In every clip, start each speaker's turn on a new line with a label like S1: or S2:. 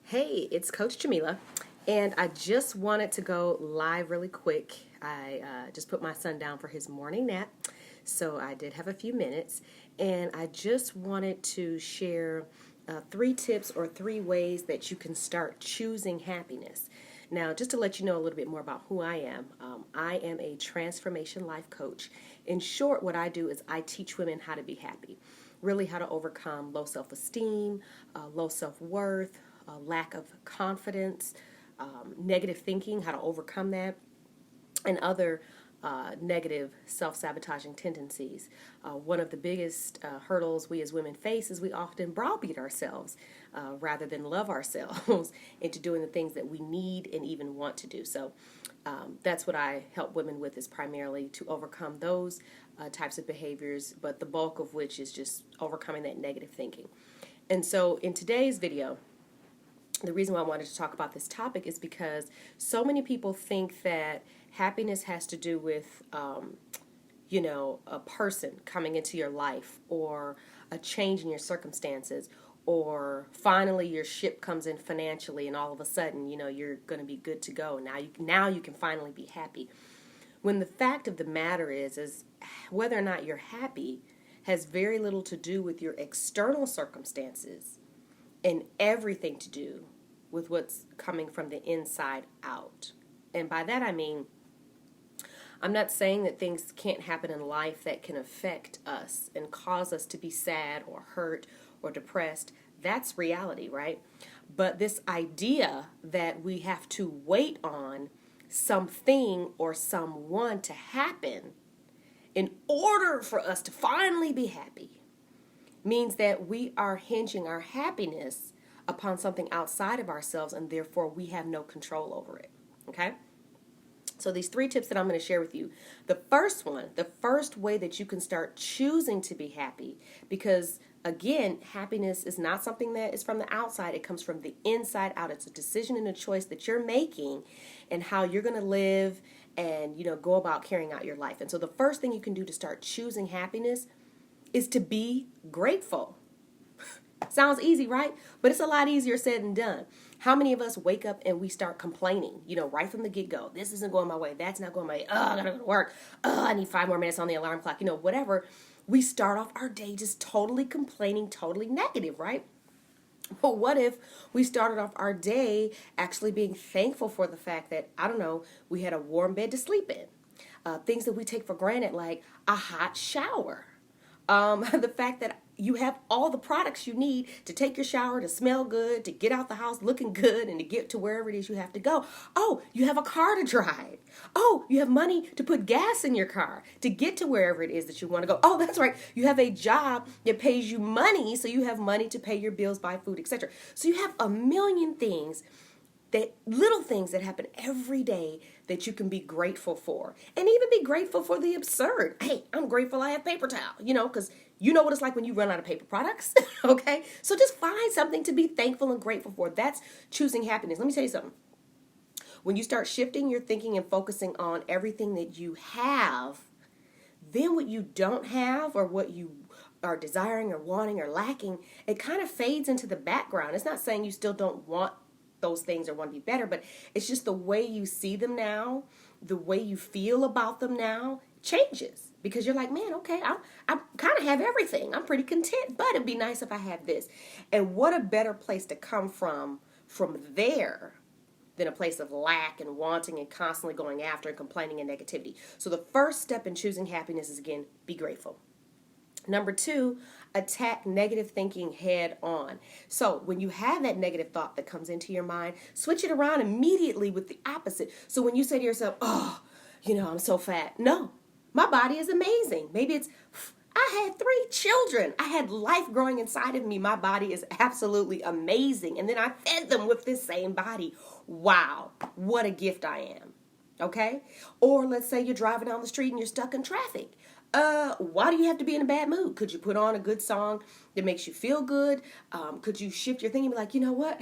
S1: Hey, it's Coach Jamila, and I just wanted to go live really quick. I just put my son down for his morning nap, so I did have a few minutes, and I just wanted to share three tips or three ways that you can start choosing happiness. Now, just to let you know a little bit more about who I am a transformation life coach. In short, what I do is I teach women how to be happy, really how to overcome low self esteem, low self worth, lack of confidence, negative thinking, how to overcome that, and other negative self-sabotaging tendencies. One of the biggest hurdles we as women face is we often browbeat ourselves rather than love ourselves into doing the things that we need and even want to do. So that's what I help women with, is primarily to overcome those types of behaviors, but the bulk of which is just overcoming that negative thinking. And so in today's video, the reason why I wanted to talk about this topic is because so many people think that happiness has to do with, a person coming into your life, or a change in your circumstances, or finally your ship comes in financially and all of a sudden, you're going to be good to go. Now you can finally be happy. When the fact of the matter is whether or not you're happy has very little to do with your external circumstances and everything to do with what's coming from the inside out. And by that I mean, I'm not saying that things can't happen in life that can affect us and cause us to be sad or hurt or depressed. That's reality, right? But this idea that we have to wait on something or someone to happen in order for us to finally be happy means that we are hinging our happiness upon something outside of ourselves, and therefore we have no control over it. Okay? So these three tips that I'm going to share with you. The first way that you can start choosing to be happy, because again, happiness is not something that is from the outside. It comes from the inside out. It's a decision and a choice that you're making and how you're going to live and, go about carrying out your life. And so the first thing you can do to start choosing happiness is to be grateful. Sounds easy, right? But it's a lot easier said than done. How many of us wake up and we start complaining, right from the get-go? This isn't going my way. That's not going my way. Oh, I gotta go to work. Oh, I need 5 more minutes on the alarm clock. Whatever. We start off our day just totally complaining, totally negative, right? But what if we started off our day actually being thankful for the fact that, we had a warm bed to sleep in. Things that we take for granted, like a hot shower. The fact that you have all the products you need to take your shower, to smell good, to get out the house looking good, and to get to wherever it is you have to go. Oh, you have a car to drive. Oh, you have money to put gas in your car to get to wherever it is that you want to go. Oh, that's right. You have a job that pays you money, so you have money to pay your bills, buy food, etc. So you have a million things, little things that happen every day that you can be grateful for, and even be grateful for the absurd. Hey, I'm grateful I have paper towel, because you know what it's like when you run out of paper products. Okay, so just find something to be thankful and grateful for. That's choosing happiness. Let me tell you something. When you start shifting your thinking and focusing on everything that you have, then what you don't have, or what you are desiring or wanting or lacking, it kind of fades into the background. It's not saying you still don't want those things or want to be better, but it's just the way you see them now, the way you feel about them now changes, because you're like, man, okay, I kind of have everything. I'm pretty content, but it'd be nice if I had this. And what a better place to come from there than a place of lack and wanting and constantly going after and complaining and negativity. So the first step in choosing happiness is, again, be grateful. Number 2, attack negative thinking head on. So when you have that negative thought that comes into your mind, switch it around immediately with the opposite. So when you say to yourself, oh, I'm so fat. No, my body is amazing. Maybe it's, I had 3 children. I had life growing inside of me. My body is absolutely amazing. And then I fed them with this same body. Wow, what a gift I am. Okay? Or let's say you're driving down the street and you're stuck in traffic. Why do you have to be in a bad mood? Could you put on a good song that makes you feel good? Could you shift your thinking and be like, you know what?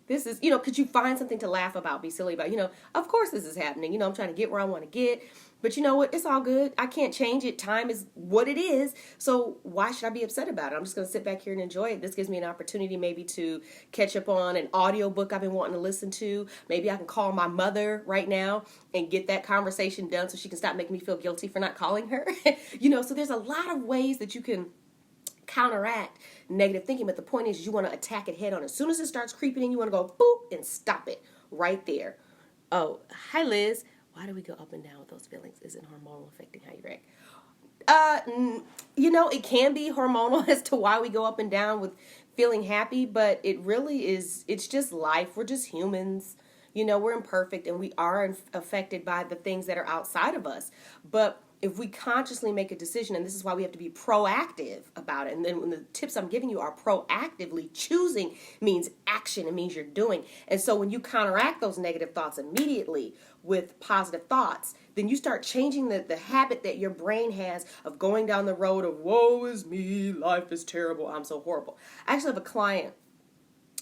S1: This is, could you find something to laugh about, be silly about? Of course this is happening. I'm trying to get where I want to get. But you know what? It's all good. I can't change it. Time is what it is. So why should I be upset about it? I'm just going to sit back here and enjoy it. This gives me an opportunity maybe to catch up on an audiobook I've been wanting to listen to. Maybe I can call my mother right now and get that conversation done so she can stop making me feel guilty for not calling her. So there's a lot of ways that you can counteract negative thinking. But the point is you want to attack it head on. As soon as it starts creeping in, you want to go boop and stop it right there. Oh, hi, Liz. Why do we go up and down with those feelings? Is it hormonal affecting how you react? It can be hormonal as to why we go up and down with feeling happy, but it really is, it's just life. We're just humans. We're imperfect and we are affected by the things that are outside of us. But if we consciously make a decision, and this is why we have to be proactive about it, and then when the tips I'm giving you are proactively choosing means action, it means you're doing. And so when you counteract those negative thoughts immediately with positive thoughts, then you start changing the habit that your brain has of going down the road of woe is me, life is terrible, I'm so horrible. I actually have a client.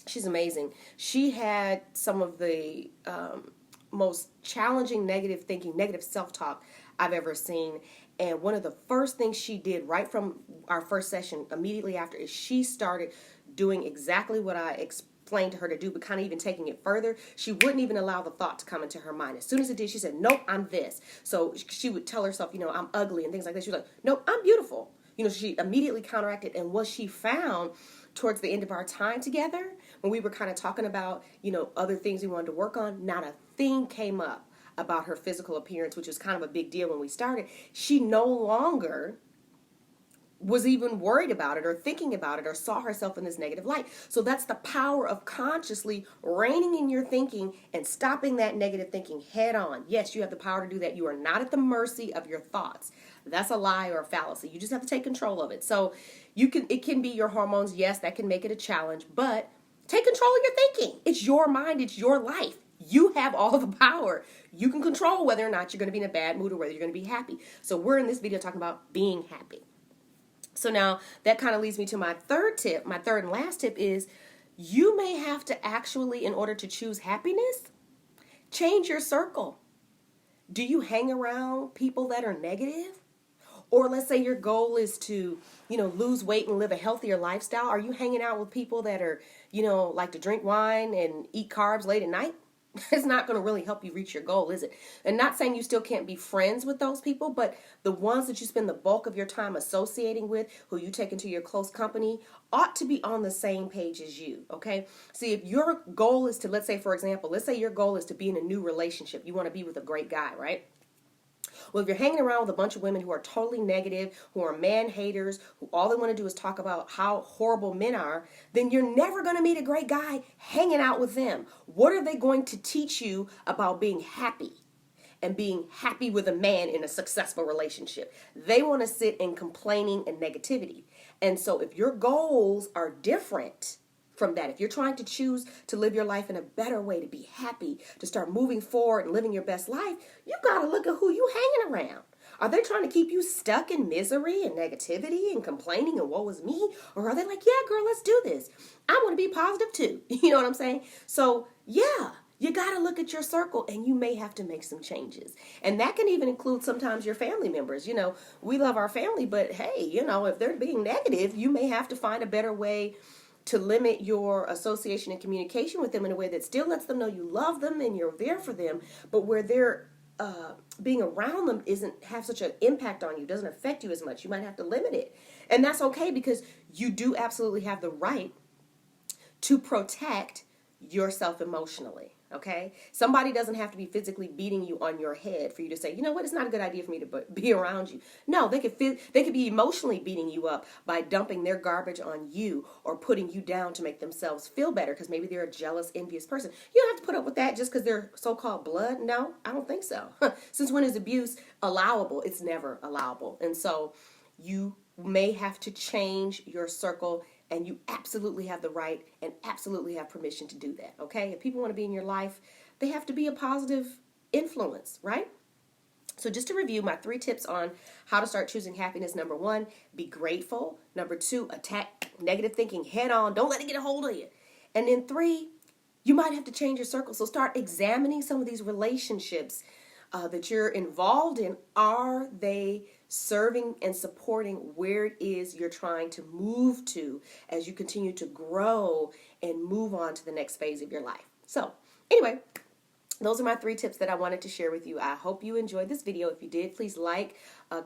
S1: She's amazing. She had some of the most challenging negative thinking, negative self-talk I've ever seen. And one of the first things she did right from our first session, immediately after, is she started doing exactly what I explained to her to do, but kind of even taking it further. She wouldn't even allow the thought to come into her mind. As soon as it did, she said, nope, I'm this. So she would tell herself, I'm ugly and things like that. She was like, nope, I'm beautiful. She immediately counteracted. And what she found towards the end of our time together, when we were kind of talking about, other things we wanted to work on, not a thing came up about her physical appearance, which was kind of a big deal when we started. She no longer was even worried about it or thinking about it or saw herself in this negative light. So that's the power of consciously reining in your thinking and stopping that negative thinking head on. Yes, you have the power to do that. You are not at the mercy of your thoughts. That's a lie or a fallacy. You just have to take control of it. So it can be your hormones. Yes, that can make it a challenge, but take control of your thinking. It's your mind. It's your life. You have all the power. You can control whether or not you're going to be in a bad mood or whether you're going to be happy. So we're in this video talking about being happy. So now that kind of leads me to my third tip. My third and last tip is you may have to actually, in order to choose happiness, change your circle. Do you hang around people that are negative? Or let's say your goal is to, lose weight and live a healthier lifestyle. Are you hanging out with people that are, like to drink wine and eat carbs late at night? It's not going to really help you reach your goal, is it? And not saying you still can't be friends with those people, but the ones that you spend the bulk of your time associating with, who you take into your close company, ought to be on the same page as you, okay? See, if your goal is to, let's say your goal is to be in a new relationship. You want to be with a great guy, right? Well, if you're hanging around with a bunch of women who are totally negative, who are man haters, who all they want to do is talk about how horrible men are, then you're never going to meet a great guy hanging out with them. What are they going to teach you about being happy and being happy with a man in a successful relationship? They want to sit in complaining and negativity. And so if your goals are different from that, if you're trying to choose to live your life in a better way, to be happy, to start moving forward and living your best life, you got to look at who you hanging around. Are they trying to keep you stuck in misery and negativity and complaining and woe is me? Or are they like, yeah, girl, let's do this. I want to be positive too. You know what I'm saying? So yeah, you got to look at your circle and you may have to make some changes. And that can even include sometimes your family members. We love our family, but hey, if they're being negative, you may have to find a better way to limit your association and communication with them in a way that still lets them know you love them and you're there for them, but where they're being around them isn't have such an impact on you, doesn't affect you as much. You might have to limit it. And that's okay, because you do absolutely have the right to protect yourself emotionally. Okay? Somebody doesn't have to be physically beating you on your head for you to say, you know what, it's not a good idea for me to be around you. No, they could be emotionally beating you up by dumping their garbage on you or putting you down to make themselves feel better because maybe they're a jealous, envious person. You don't have to put up with that just because they're so-called blood. No, I don't think so. Since when is abuse allowable? It's never allowable. And so you may have to change your circle, and you absolutely have the right and absolutely have permission to do that, okay? If people want to be in your life, they have to be a positive influence, right? So just to review my 3 tips on how to start choosing happiness. Number 1, be grateful. Number 2, attack negative thinking head on. Don't let it get a hold of you. And then 3, you might have to change your circle. So start examining some of these relationships that you're involved in, are they serving and supporting where it is you're trying to move to as you continue to grow and move on to the next phase of your life? So anyway, those are my 3 tips that I wanted to share with you. I hope you enjoyed this video. If you did, please like,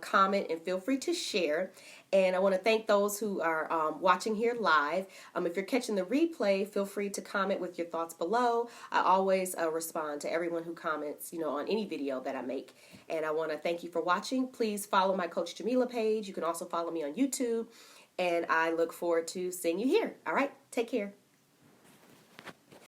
S1: comment, and feel free to share. And I want to thank those who are watching here live. If you're catching the replay, feel free to comment with your thoughts below. I always respond to everyone who comments, on any video that I make. And I want to thank you for watching. Please follow my Coach Jamila page. You can also follow me on YouTube. And I look forward to seeing you here. All right, take care.